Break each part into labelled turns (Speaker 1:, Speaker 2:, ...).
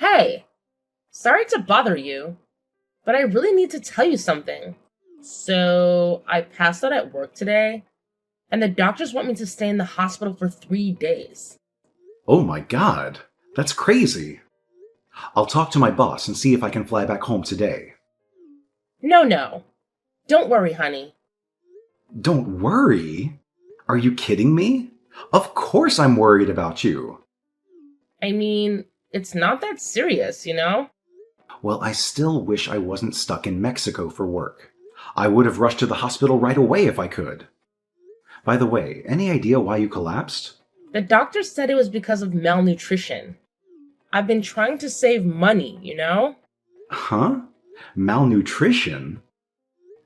Speaker 1: Hey, sorry to bother you, but I really need to tell you something. So, I passed out at work today, and the doctors want me to stay in the hospital for 3 days.
Speaker 2: Oh my god, that's crazy. I'll talk to my boss and see if I can fly back home today.
Speaker 1: No, no. Don't worry, honey.
Speaker 2: Don't worry. Are you kidding me? Of course I'm worried about you.
Speaker 1: I mean, it's not that serious, you know?
Speaker 2: Well, I still wish I wasn't stuck in Mexico for work. I would have rushed to the hospital right away if I could. By the way, any idea why you collapsed?
Speaker 1: The doctor said it was because of malnutrition. I've been trying to save money, you know?
Speaker 2: Huh? Malnutrition?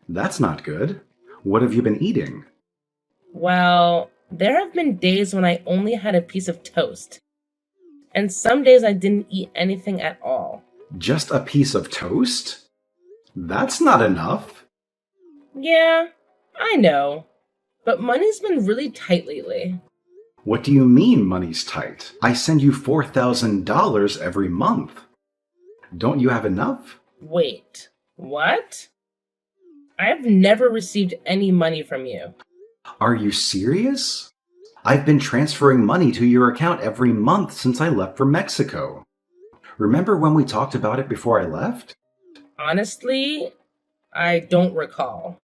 Speaker 2: That's not good. What have you been eating?
Speaker 1: Well, there have been days when I only had a piece of toast, and some days I didn't eat anything at all.
Speaker 2: Just a piece of toast? That's not enough.
Speaker 1: Yeah, I know, but money's been really tight lately.
Speaker 2: What do you mean money's tight? I send you $4,000 every month. Don't you have enough?
Speaker 1: Wait, what? I've never received any money from you.
Speaker 2: Are you serious? I've been transferring money to your account every month since I left for Mexico. Remember when we talked about it before I left?
Speaker 1: Honestly, I don't recall.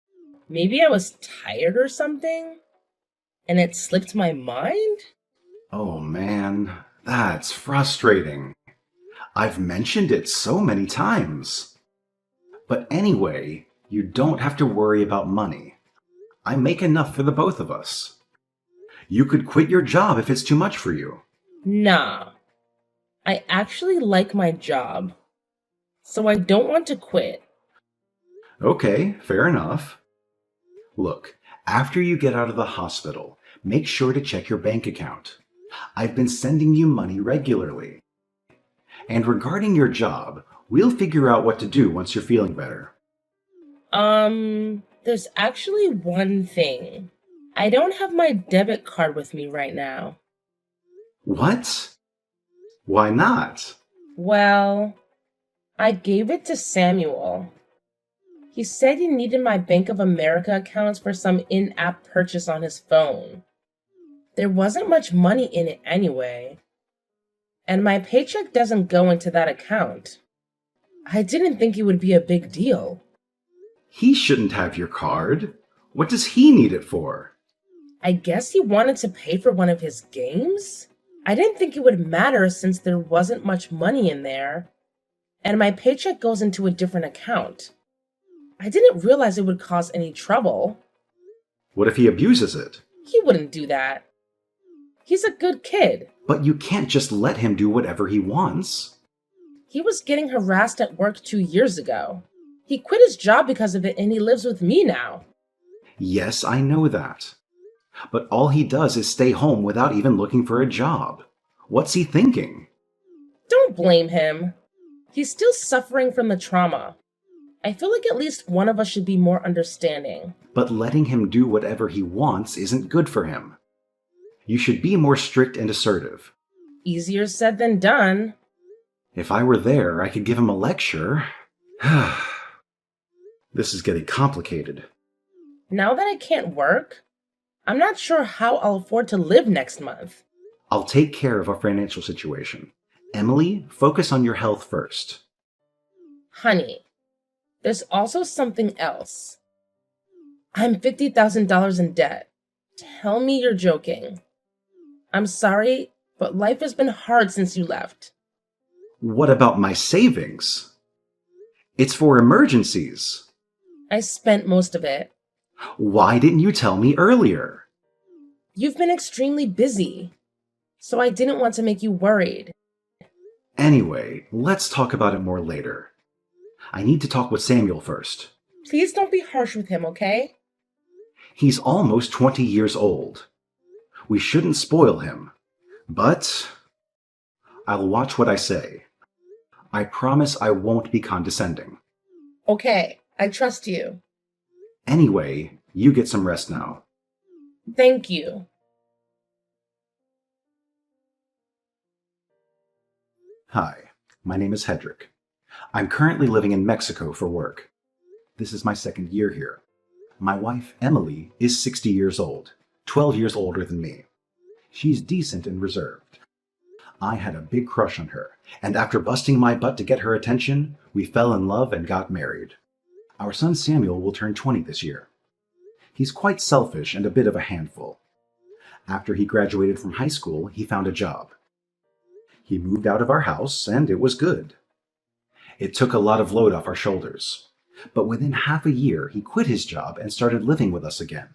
Speaker 1: Maybe I was tired or something, and it slipped my mind?
Speaker 2: Oh man, that's frustrating. I've mentioned it so many times. But anyway, you don't have to worry about money. I make enough for the both of us. You could quit your job if it's too much for you.
Speaker 1: Nah, I actually like my job, so I don't want to quit.
Speaker 2: Okay, fair enough. Look, after you get out of the hospital, make sure to check your bank account. I've been sending you money regularly. And regarding your job, we'll figure out what to do once you're feeling better.
Speaker 1: There's actually one thing. I don't have my debit card with me right now.
Speaker 2: What? Why not?
Speaker 1: Well, I gave it to Samuel. He said he needed my Bank of America accounts for some in-app purchase on his phone. There wasn't much money in it anyway, and my paycheck doesn't go into that account. I didn't think it would be a big deal.
Speaker 2: He shouldn't have your card. What does he need it for?
Speaker 1: I guess he wanted to pay for one of his games? I didn't think it would matter since there wasn't much money in there, and my paycheck goes into a different account. I didn't realize it would cause any trouble.
Speaker 2: What if he abuses it?
Speaker 1: He wouldn't do that. He's a good kid.
Speaker 2: But you can't just let him do whatever he wants.
Speaker 1: He was getting harassed at work 2 years ago. He quit his job because of it and he lives with me now.
Speaker 2: Yes, I know that. But all he does is stay home without even looking for a job. What's he thinking?
Speaker 1: Don't blame him. He's still suffering from the trauma. I feel like at least one of us should be more understanding.
Speaker 2: But letting him do whatever he wants isn't good for him. You should be more strict and assertive.
Speaker 1: Easier said than done.
Speaker 2: If I were there, I could give him a lecture. This is getting complicated.
Speaker 1: Now that I can't work, I'm not sure how I'll afford to live next month.
Speaker 2: I'll take care of our financial situation. Emily, focus on your health first.
Speaker 1: Honey, there's also something else. I'm $50,000 in debt. Tell me you're joking. I'm sorry, but life has been hard since you left.
Speaker 2: What about my savings? It's for emergencies.
Speaker 1: I spent most of it.
Speaker 2: Why didn't you tell me earlier?
Speaker 1: You've been extremely busy, so I didn't want to make you worried.
Speaker 2: Anyway, let's talk about it more later. I need to talk with Samuel first.
Speaker 1: Please don't be harsh with him, okay?
Speaker 2: He's almost 20 years old. We shouldn't spoil him. But I'll watch what I say. I promise I won't be condescending.
Speaker 1: Okay, I trust you.
Speaker 2: Anyway, you get some rest now.
Speaker 1: Thank you.
Speaker 2: Hi. My name is Hedrick. I'm currently living in Mexico for work. This is my second year here. My wife, Emily, is 60 years old, 12 years older than me. She's decent and reserved. I had a big crush on her, and after busting my butt to get her attention, we fell in love and got married. Our son Samuel will turn 20 this year. He's quite selfish and a bit of a handful. After he graduated from high school, he found a job. He moved out of our house, and it was good. It took a lot of load off our shoulders. But within half a year, he quit his job and started living with us again.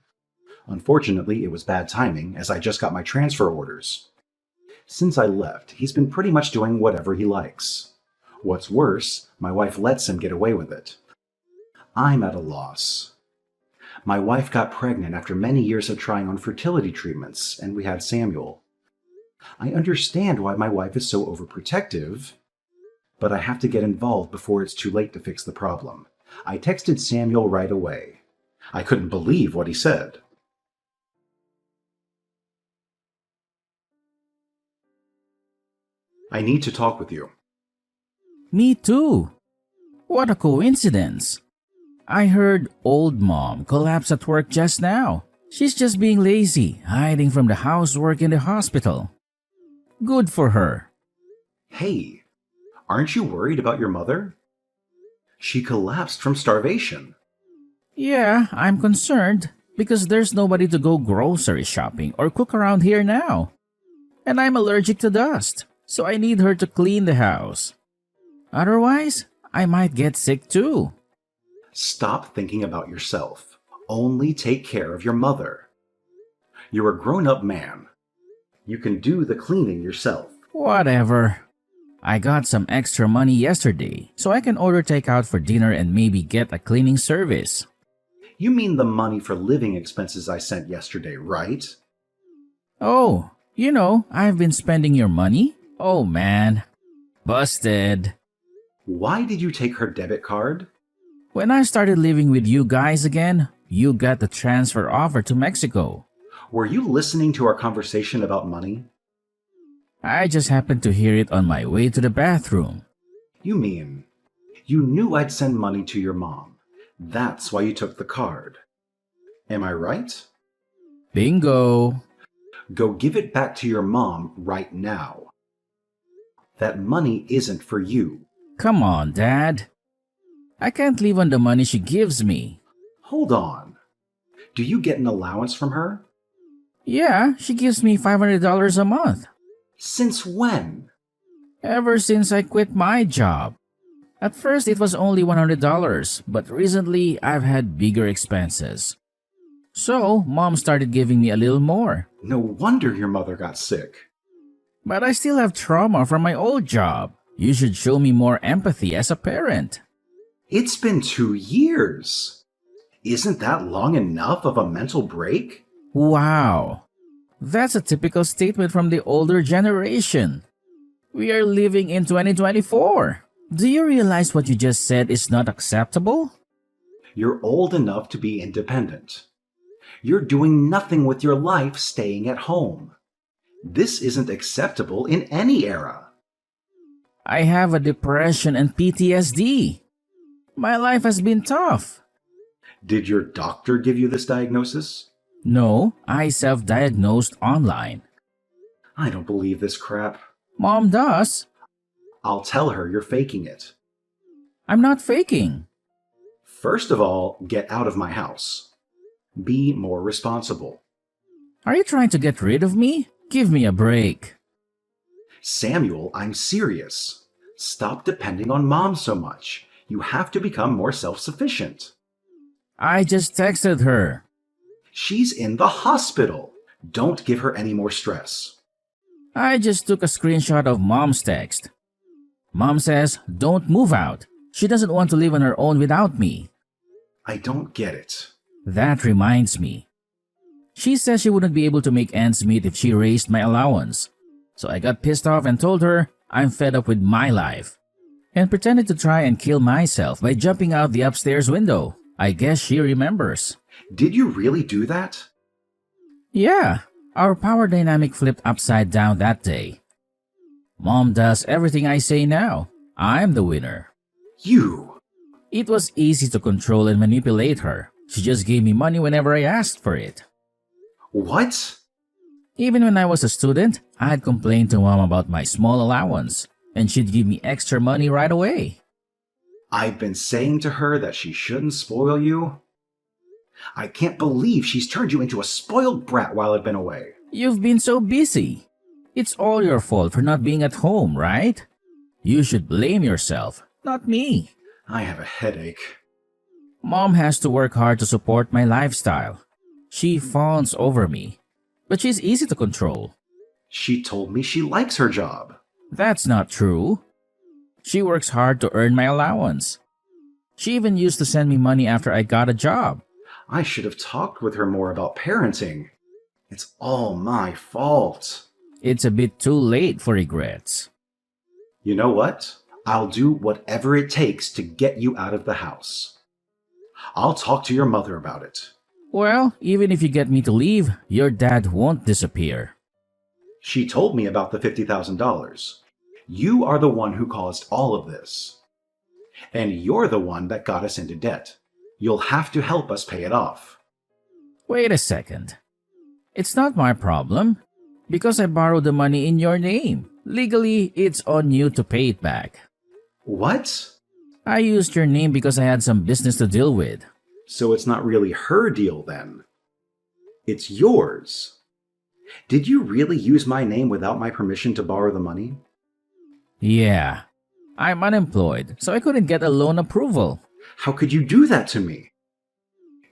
Speaker 2: Unfortunately, it was bad timing, as I just got my transfer orders. Since I left, he's been pretty much doing whatever he likes. What's worse, my wife lets him get away with it. I'm at a loss. My wife got pregnant after many years of trying on fertility treatments, and we had Samuel. I understand why my wife is so overprotective, but I have to get involved before it's too late to fix the problem. I texted Samuel right away. I couldn't believe what he said. I need to talk with you.
Speaker 3: Me too. What a coincidence. I heard old mom collapse at work just now. She's just being lazy, hiding from the housework in the hospital. Good for her.
Speaker 2: Hey, aren't you worried about your mother? She collapsed from starvation.
Speaker 3: Yeah, I'm concerned because there's nobody to go grocery shopping or cook around here now. And I'm allergic to dust, so I need her to clean the house. Otherwise, I might get sick too.
Speaker 2: Stop thinking about yourself. Only take care of your mother. You're a grown-up man. You can do the cleaning yourself.
Speaker 3: Whatever. I got some extra money yesterday, so I can order takeout for dinner and maybe get a cleaning service.
Speaker 2: You mean the money for living expenses I sent yesterday, right?
Speaker 3: Oh, I've been spending your money? Oh man. Busted.
Speaker 2: Why did you take her debit card?
Speaker 3: When I started living with you guys again, you got the transfer offer to Mexico.
Speaker 2: Were you listening to our conversation about money?
Speaker 3: I just happened to hear it on my way to the bathroom.
Speaker 2: You mean you knew I'd send money to your mom. That's why you took the card. Am I right?
Speaker 3: Bingo.
Speaker 2: Go give it back to your mom right now. That money isn't for you.
Speaker 3: Come on, Dad. I can't live on the money she gives me.
Speaker 2: Hold on. Do you get an allowance from her?
Speaker 3: Yeah, she gives me $500 a month.
Speaker 2: Since when?
Speaker 3: Ever since I quit my job. At first it was only $100, but recently I've had bigger expenses. So, Mom started giving me a little more.
Speaker 2: No wonder your mother got sick.
Speaker 3: But I still have trauma from my old job. You should show me more empathy as a parent.
Speaker 2: It's been 2 years. Isn't that long enough of a mental break?
Speaker 3: Wow. That's a typical statement from the older generation. We are living in 2024. Do you realize what you just said is not acceptable?
Speaker 2: You're old enough to be independent. You're doing nothing with your life staying at home. This isn't acceptable in any era.
Speaker 3: I have a depression and PTSD. My life has been tough.
Speaker 2: Did your doctor give you this diagnosis?
Speaker 3: No, I self-diagnosed online.
Speaker 2: I don't believe this crap.
Speaker 3: Mom does.
Speaker 2: I'll tell her you're faking it.
Speaker 3: I'm not faking.
Speaker 2: First of all, get out of my house. Be more responsible.
Speaker 3: Are you trying to get rid of me? Give me a break.
Speaker 2: Samuel, I'm serious. Stop depending on Mom so much. You have to become more self-sufficient.
Speaker 3: I just texted her.
Speaker 2: She's in the hospital. Don't give her any more stress.
Speaker 3: I just took a screenshot of Mom's text. Mom says, don't move out. She doesn't want to live on her own without me.
Speaker 2: I don't get it.
Speaker 3: That reminds me. She says she wouldn't be able to make ends meet if she raised my allowance. So I got pissed off and told her I'm fed up with my life. And pretended to try and kill myself by jumping out the upstairs window. I guess she remembers.
Speaker 2: Did you really do that?
Speaker 3: Yeah, our power dynamic flipped upside down that day. Mom does everything I say now. I'm the winner.
Speaker 2: You!
Speaker 3: It was easy to control and manipulate her. She just gave me money whenever I asked for it.
Speaker 2: What?
Speaker 3: Even when I was a student, I'd complain to mom about my small allowance, and she'd give me extra money right away.
Speaker 2: I've been saying to her that she shouldn't spoil you. I can't believe she's turned you into a spoiled brat while I've been away.
Speaker 3: You've been so busy. It's all your fault for not being at home, right? You should blame yourself, not me.
Speaker 2: I have a headache.
Speaker 3: Mom has to work hard to support my lifestyle. She fawns over me, but she's easy to control.
Speaker 2: She told me she likes her job.
Speaker 3: That's not true. She works hard to earn my allowance. She even used to send me money after I got a job.
Speaker 2: I should have talked with her more about parenting. It's all my fault.
Speaker 3: It's a bit too late for regrets.
Speaker 2: You know what? I'll do whatever it takes to get you out of the house. I'll talk to your mother about it.
Speaker 3: Well, even if you get me to leave, your dad won't disappear.
Speaker 2: She told me about the $50,000. You are the one who caused all of this. And you're the one that got us into debt. You'll have to help us pay it off.
Speaker 3: Wait a second. It's not my problem. Because I borrowed the money in your name. Legally, it's on you to pay it back.
Speaker 2: What?
Speaker 3: I used your name because I had some business to deal with.
Speaker 2: So it's not really her deal then. It's yours. Did you really use my name without my permission to borrow the money?
Speaker 3: Yeah. I'm unemployed, so I couldn't get a loan approval.
Speaker 2: How could you do that to me?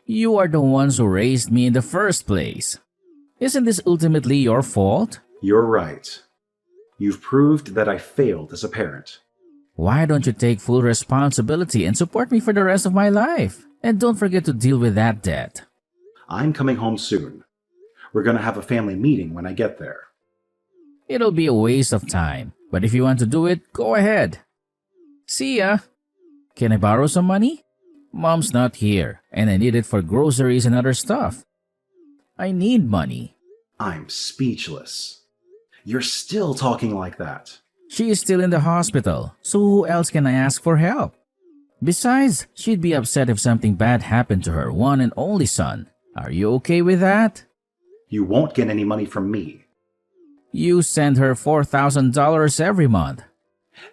Speaker 3: You are the ones who raised me in the first place. Isn't this ultimately your fault?
Speaker 2: You're right. You've proved that I failed as a parent.
Speaker 3: Why don't you take full responsibility and support me for the rest of my life? And don't forget to deal with that debt.
Speaker 2: I'm coming home soon. We're going to have a family meeting when I get there.
Speaker 3: It'll be a waste of time, but if you want to do it, go ahead. See ya. Can I borrow some money? Mom's not here, and I need it for groceries and other stuff. I need money.
Speaker 2: I'm speechless. You're still talking like that.
Speaker 3: She is still in the hospital, so who else can I ask for help? Besides, she'd be upset if something bad happened to her one and only son. Are you okay with that?
Speaker 2: You won't get any money from me.
Speaker 3: You send her $4,000 every month.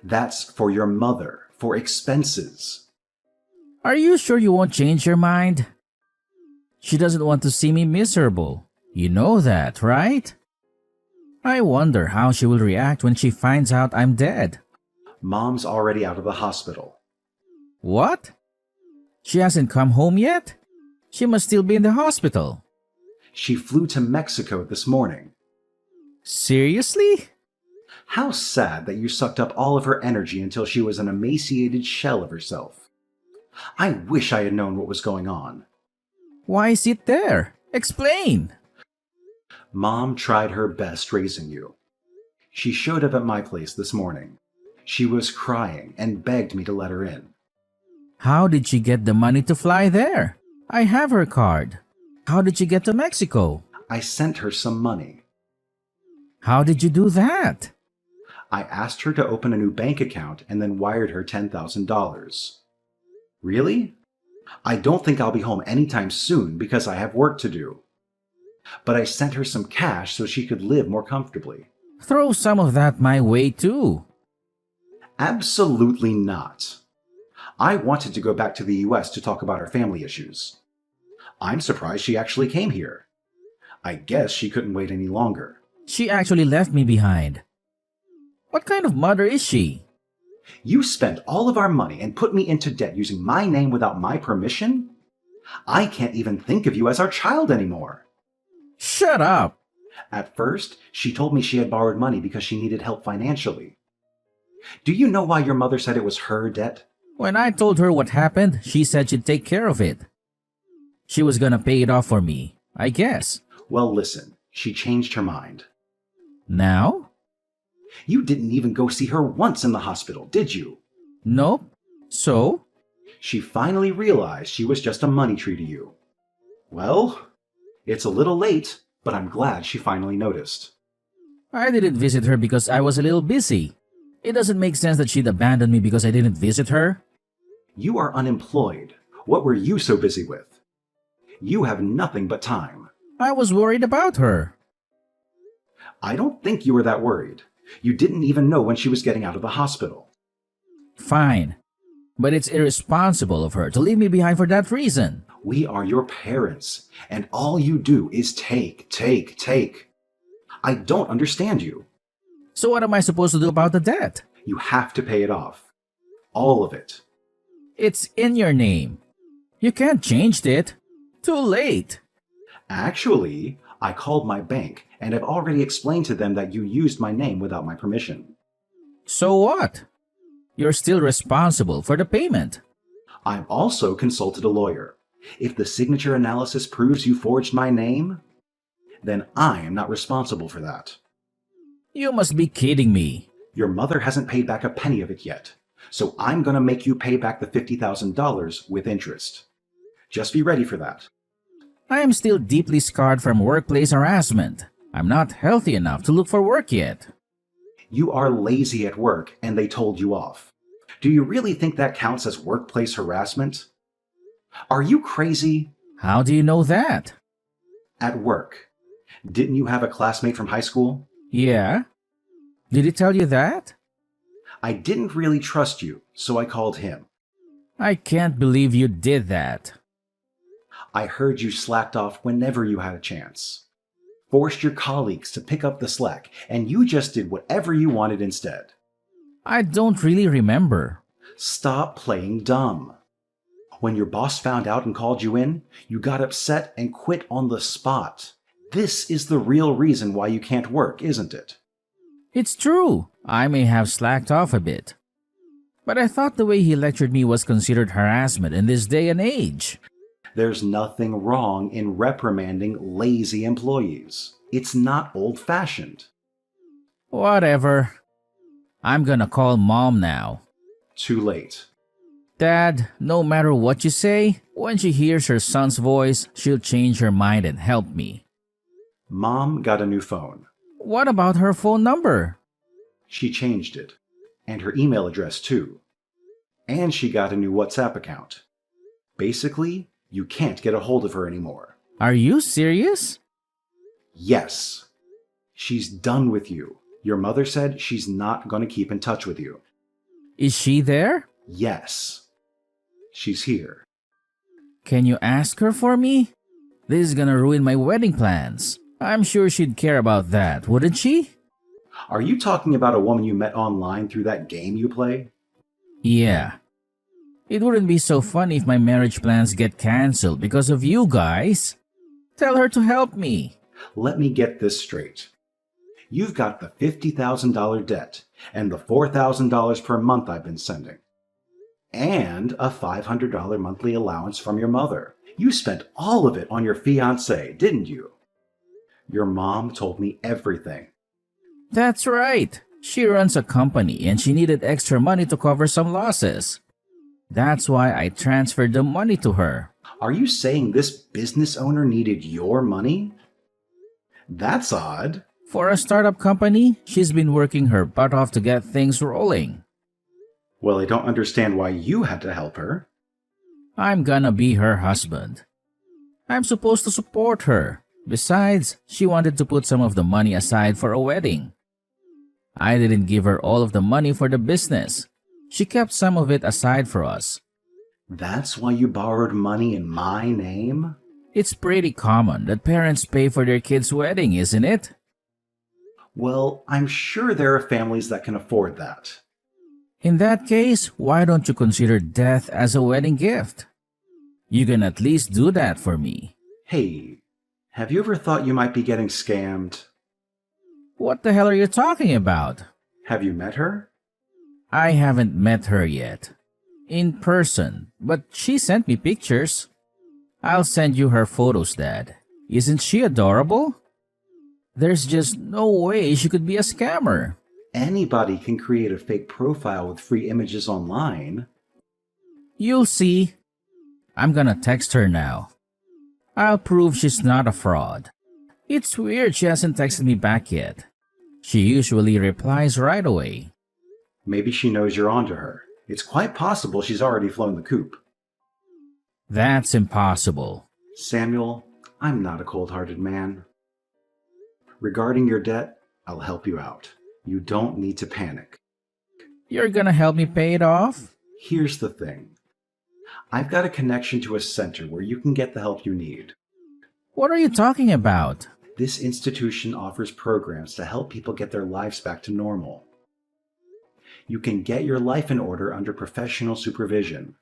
Speaker 2: That's for your mother, for expenses.
Speaker 3: Are you sure you won't change your mind? She doesn't want to see me miserable. You know that, right? I wonder how she will react when she finds out I'm dead.
Speaker 2: Mom's already out of the hospital.
Speaker 3: What? She hasn't come home yet? She must still be in the hospital.
Speaker 2: She flew to Mexico this morning.
Speaker 3: Seriously?
Speaker 2: How sad that you sucked up all of her energy until she was an emaciated shell of herself. I wish I had known what was going on.
Speaker 3: Why sit there? Explain.
Speaker 2: Mom tried her best raising you. She showed up at my place this morning. She was crying and begged me to let her in.
Speaker 3: How did she get the money to fly there? I have her card. How did she get to Mexico?
Speaker 2: I sent her some money.
Speaker 3: How did you do that?
Speaker 2: I asked her to open a new bank account and then wired her $10,000. Really? I don't think I'll be home anytime soon because I have work to do. But I sent her some cash so she could live more comfortably.
Speaker 3: Throw some of that my way too.
Speaker 2: Absolutely not. I wanted to go back to the US to talk about our family issues. I'm surprised she actually came here. I guess she couldn't wait any longer.
Speaker 3: She actually left me behind. What kind of mother is she?
Speaker 2: You spent all of our money and put me into debt using my name without my permission? I can't even think of you as our child anymore.
Speaker 3: Shut up!
Speaker 2: At first, she told me she had borrowed money because she needed help financially. Do you know why your mother said it was her debt?
Speaker 3: When I told her what happened, she said she'd take care of it. She was gonna pay it off for me, I guess.
Speaker 2: Well, listen, she changed her mind.
Speaker 3: Now?
Speaker 2: You didn't even go see her once in the hospital, did you?
Speaker 3: Nope. So?
Speaker 2: She finally realized she was just a money tree to you. Well, it's a little late, but I'm glad she finally noticed.
Speaker 3: I didn't visit her because I was a little busy. It doesn't make sense that she'd abandon me because I didn't visit her.
Speaker 2: You are unemployed. What were you so busy with? You have nothing but time.
Speaker 3: I was worried about her.
Speaker 2: I don't think you were that worried. You didn't even know when she was getting out of the hospital.
Speaker 3: Fine. But it's irresponsible of her to leave me behind for that reason.
Speaker 2: We are your parents, and all you do is take, take, take. I don't understand you.
Speaker 3: So what am I supposed to do about the debt?
Speaker 2: You have to pay it off. All of it.
Speaker 3: It's in your name. You can't change it. Too late.
Speaker 2: Actually, I called my bank and have already explained to them that you used my name without my permission.
Speaker 3: So what? You're still responsible for the payment.
Speaker 2: I've also consulted a lawyer. If the signature analysis proves you forged my name, then I am not responsible for that.
Speaker 3: You must be kidding me.
Speaker 2: Your mother hasn't paid back a penny of it yet, so I'm going to make you pay back the $50,000 with interest. Just be ready for that.
Speaker 3: I am still deeply scarred from workplace harassment. I'm not healthy enough to look for work yet.
Speaker 2: You are lazy at work and they told you off. Do you really think that counts as workplace harassment? Are you crazy?
Speaker 3: How do you know that?
Speaker 2: At work. Didn't you have a classmate from high school?
Speaker 3: Yeah? Did he tell you that?
Speaker 2: I didn't really trust you, so I called him.
Speaker 3: I can't believe you did that.
Speaker 2: I heard you slacked off whenever you had a chance. Forced your colleagues to pick up the slack, and you just did whatever you wanted instead.
Speaker 3: I don't really remember.
Speaker 2: Stop playing dumb. When your boss found out and called you in, you got upset and quit on the spot. This is the real reason why you can't work, isn't it?
Speaker 3: It's true. I may have slacked off a bit. But I thought the way he lectured me was considered harassment in this day and age.
Speaker 2: There's nothing wrong in reprimanding lazy employees. It's not old-fashioned.
Speaker 3: Whatever. I'm gonna call Mom now.
Speaker 2: Too late.
Speaker 3: Dad, no matter what you say, when she hears her son's voice, she'll change her mind and help me.
Speaker 2: Mom got a new phone.
Speaker 3: What about her phone number?
Speaker 2: She changed it. And her email address too. And she got a new WhatsApp account. Basically, you can't get a hold of her anymore.
Speaker 3: Are you serious?
Speaker 2: Yes. She's done with you. Your mother said she's not going to keep in touch with you.
Speaker 3: Is she there?
Speaker 2: Yes. She's here.
Speaker 3: Can you ask her for me? This is gonna ruin my wedding plans. I'm sure she'd care about that, wouldn't she?
Speaker 2: Are you talking about a woman you met online through that game you play?
Speaker 3: Yeah. It wouldn't be so fun if my marriage plans get cancelled because of you guys. Tell her to help me.
Speaker 2: Let me get this straight. You've got the $50,000 debt and the $4,000 per month I've been sending. And a $500 monthly allowance from your mother. You spent all of it on your fiancé, didn't you? Your mom told me everything.
Speaker 3: That's right. She runs a company and she needed extra money to cover some losses. That's why I transferred the money to her.
Speaker 2: Are you saying this business owner needed your money? That's odd.
Speaker 3: For a startup company, she's been working her butt off to get things rolling.
Speaker 2: Well, I don't understand why you had to help her.
Speaker 3: I'm gonna be her husband. I'm supposed to support her. Besides, she wanted to put some of the money aside for a wedding. I didn't give her all of the money for the business. She kept some of it aside for us.
Speaker 2: That's why you borrowed money in my name?
Speaker 3: It's pretty common that parents pay for their kids' wedding, isn't it?
Speaker 2: Well, I'm sure there are families that can afford that.
Speaker 3: In that case, why don't you consider death as a wedding gift? You can at least do that for me.
Speaker 2: Hey, have you ever thought you might be getting scammed?
Speaker 3: What the hell are you talking about?
Speaker 2: Have you met her?
Speaker 3: I haven't met her yet. In person, but she sent me pictures. I'll send you her photos, Dad. Isn't she adorable? There's just no way she could be a scammer.
Speaker 2: Anybody can create a fake profile with free images online.
Speaker 3: You'll see. I'm gonna text her now. I'll prove she's not a fraud. It's weird she hasn't texted me back yet. She usually replies right away.
Speaker 2: Maybe she knows you're onto her. It's quite possible she's already flown the coop.
Speaker 3: That's impossible.
Speaker 2: Samuel, I'm not a cold-hearted man. Regarding your debt, I'll help you out. You don't need to panic.
Speaker 3: You're gonna help me pay it off?
Speaker 2: Here's the thing. I've got a connection to a center where you can get the help you need.
Speaker 3: What are you talking about?
Speaker 2: This institution offers programs to help people get their lives back to normal. You can get your life in order under professional supervision,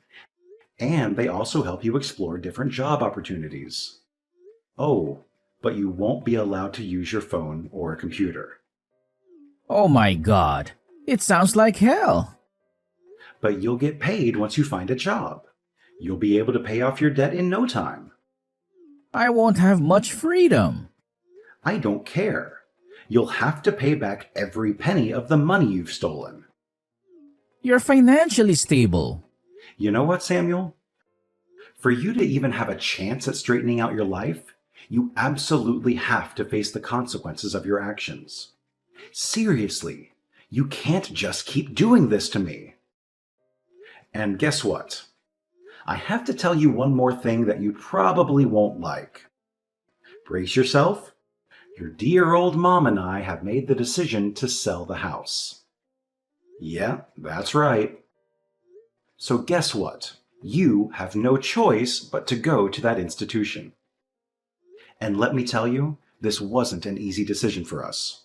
Speaker 2: and they also help you explore different job opportunities. Oh, but you won't be allowed to use your phone or a computer.
Speaker 3: Oh my god, it sounds like hell.
Speaker 2: But you'll get paid once you find a job. You'll be able to pay off your debt in no time.
Speaker 3: I won't have much freedom.
Speaker 2: I don't care. You'll have to pay back every penny of the money you've stolen.
Speaker 3: You're financially stable.
Speaker 2: You know what, Samuel? For you to even have a chance at straightening out your life, you absolutely have to face the consequences of your actions. Seriously, you can't just keep doing this to me. And guess what? I have to tell you one more thing that you probably won't like. Brace yourself. Your dear old mom and I have made the decision to sell the house. Yeah, that's right. So guess what? You have no choice but to go to that institution. And let me tell you, this wasn't an easy decision for us.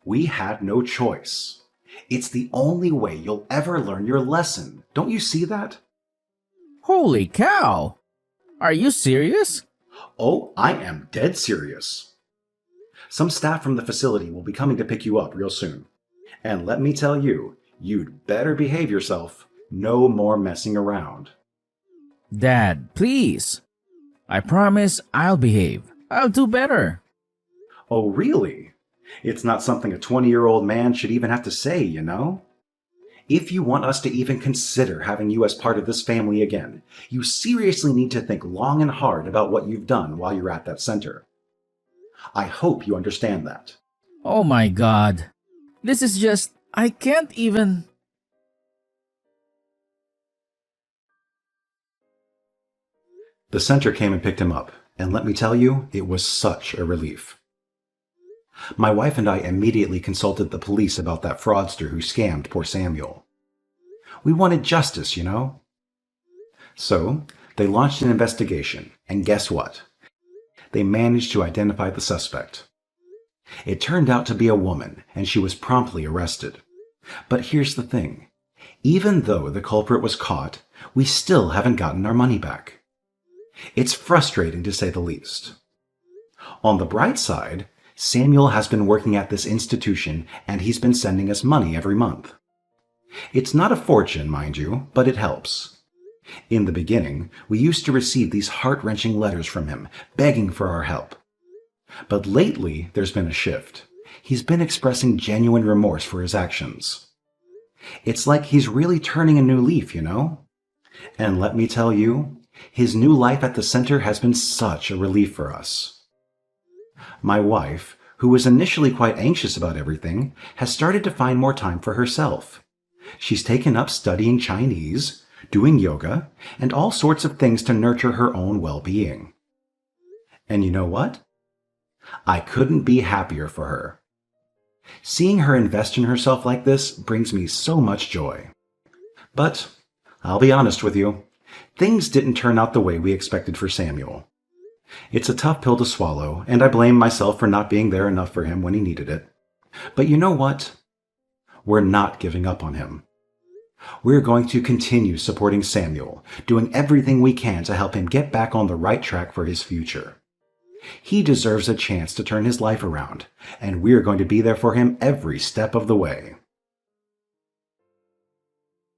Speaker 2: We had no choice. It's the only way you'll ever learn your lesson. Don't you see that?
Speaker 3: Holy cow! Are you serious?
Speaker 2: Oh, I am dead serious. Some staff from the facility will be coming to pick you up real soon. And let me tell you, you'd better behave yourself. No more messing around.
Speaker 3: Dad, please. I promise I'll behave. I'll do better.
Speaker 2: Oh, really? It's not something a 20-year-old man should even have to say, you know? If you want us to even consider having you as part of this family again, you seriously need to think long and hard about what you've done while you're at that center. I hope you understand that.
Speaker 3: Oh my god. This is just... I can't even...
Speaker 2: The center came and picked him up, and let me tell you, it was such a relief. My wife and I immediately consulted the police about that fraudster who scammed poor Samuel. We wanted justice, you know? So, they launched an investigation, and guess what? They managed to identify the suspect. It turned out to be a woman, and she was promptly arrested. But here's the thing. Even though the culprit was caught, we still haven't gotten our money back. It's frustrating to say the least. On the bright side, Samuel has been working at this institution and he's been sending us money every month. It's not a fortune, mind you, but it helps. In the beginning, we used to receive these heart-wrenching letters from him, begging for our help. But lately, there's been a shift. He's been expressing genuine remorse for his actions. It's like he's really turning a new leaf, you know? And let me tell you, his new life at the center has been such a relief for us. My wife, who was initially quite anxious about everything, has started to find more time for herself. She's taken up studying Chinese, doing yoga, and all sorts of things to nurture her own well-being. And you know what? I couldn't be happier for her. Seeing her invest in herself like this brings me so much joy. But I'll be honest with you, things didn't turn out the way we expected for Samuel. It's a tough pill to swallow, and I blame myself for not being there enough for him when he needed it. But you know what? We're not giving up on him. We're going to continue supporting Samuel, doing everything we can to help him get back on the right track for his future. He deserves a chance to turn his life around, and we're going to be there for him every step of the way.